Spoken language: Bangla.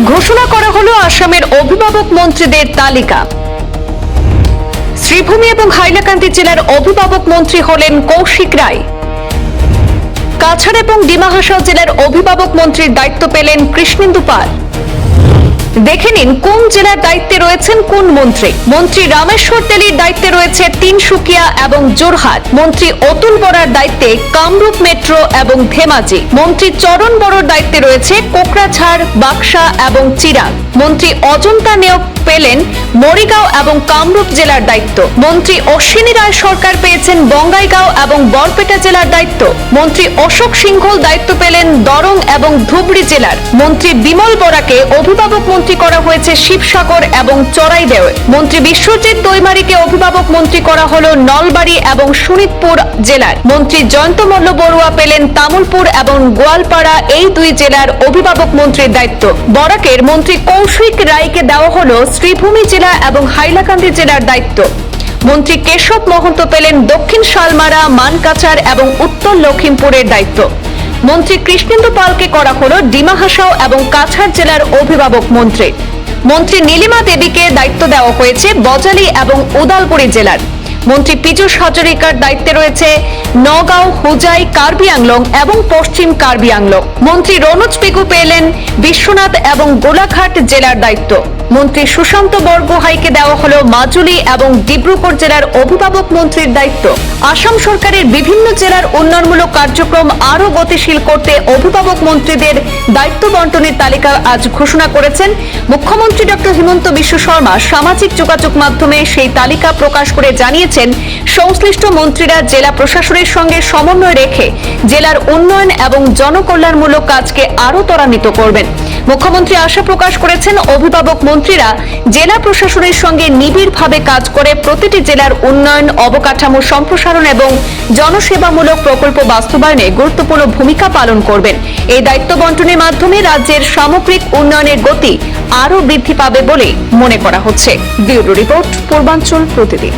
ঘোষণা করা হলো আসামের অভিভাবক মন্ত্রীদের তালিকা। শ্রীভূমি এবং হাইলাকান্দি জেলার অভিভাবক মন্ত্রী হলেন কৌশিক রায়। কাছাড় এবং ডিমা হাসাও জেলার অভিভাবক মন্ত্রীর দায়িত্ব পেলেন কৃষ্ণেন্দু পাল। দেখে নিন কোন জেলার দায়িত্বে রয়েছেন কোন মন্ত্রী। মন্ত্রী রামেশ্বর তেলির দায়িত্বে রয়েছে তিনসুকিয়া এবং যোরহাট। মন্ত্রী অতুল বরার দায়িত্বে কামরূপ মেট্রো এবং ধেমাজি। মন্ত্রী চরণ বড়োর দায়িত্বে রয়েছে কোকরাঝাড়, বাক্সা এবং চিরাং। মন্ত্রী অজন্তা নেওগ পেলেন মরিগাঁও এবং কামরূপ জেলার দায়িত্ব। মন্ত্রী অশ্বিনী রায় সরকার পেয়েছেন বঙ্গাইগাঁও এবং বরপেটা জেলার দায়িত্ব। মন্ত্রী অশোক সিংহল দায়িত্ব পেলেন দরং এবং ধুবড়ী জেলার। মন্ত্রী বিমল বরাকে অভিভাবক মন্ত্রী করা হয়েছে শিবসাগর এবং চড়াইদেওয়ে। মন্ত্রী বিশ্বজিৎ দৈমারীকে অভিভাবক মন্ত্রী করা হলো নলবাড়ী এবং শোণিতপুর জেলার। মন্ত্রী জয়ন্ত মল্ল বড়ুয়া পেলেন তামুলপুর এবং গোয়ালপাড়া এই দুই জেলার অভিভাবক মন্ত্রীর দায়িত্ব। বরাকের মন্ত্রী কৌশিক রায়কে দেওয়া হলো শ্রীভূমি জেলা এবং হাইলাকান্দি জেলার দায়িত্ব। মন্ত্রী কেশব মহন্ত পেলেন দক্ষিণ শালমারা, মানকাছাড় এবং উত্তর লখিমপুরের দায়িত্ব। মন্ত্রী কৃষ্ণেন্দু পালকে করা হলো ডিমা হাসাও এবং কাছাড় জেলার অভিভাবক মন্ত্রী। মন্ত্রী নীলিমা দেবীকে দায়িত্ব দেওয়া হয়েছে বজালী এবং উদালগুড়ি জেলার। মন্ত্রী পীযূষ হাজরিকার দায়িত্বে রয়েছে নগাঁও, হুজাই, কার্বি আংলং এবং পশ্চিম কার্বি আংলং। মন্ত্রী রনোজ পেগু পেলেন বিশ্বনাথ এবং গোলাঘাট জেলার দায়িত্ব। মন্ত্রী সুশান্ত বরগোহাইকে দেওয়া হলো মাজুলি এবং ডিব্রুগড় জেলার অভিভাবক মন্ত্রীর দায়িত্ব। আসাম সরকারের বিভিন্ন জেলার উন্নয়নমূলক কার্যক্রম আরও গতিশীল করতে অভিভাবক মন্ত্রীদের দায়িত্ব বন্টনের তালিকা আজ ঘোষণা করেছেন মুখ্যমন্ত্রী ডক্টর হিমন্ত বিশ্ব শর্মা। সামাজিক যোগাযোগ মাধ্যমে সেই তালিকা প্রকাশ করে জানিয়েছেন সংশ্লিষ্ট মন্ত্রীরা জেলা প্রশাসনের সঙ্গে সমন্বয় রেখে জেলার উন্নয়ন এবং জনকল্যাণমূলক কাজকে আরও ত্বরান্বিত করবেন। মুখ্যমন্ত্রী আশা প্রকাশ করেছেন অভিভাবক মন্ত্রীরা জেলা প্রশাসনের সঙ্গে নিবিড়ভাবে কাজ করে প্রতিটি জেলার উন্নয়ন, অবকাঠামো সম্প্রসারণ এবং জনসেবামূলক প্রকল্প বাস্তবায়নে গুরুত্বপূর্ণ ভূমিকা পালন করবেন। এই দায়িত্ব বন্টনের মাধ্যমে রাজ্যের সামগ্রিক উন্নয়নের গতি আরও বৃদ্ধি পাবে বলে মনে করা হচ্ছে। ব্যুরো রিপোর্ট, পূর্বাঞ্চল প্রতিদিন।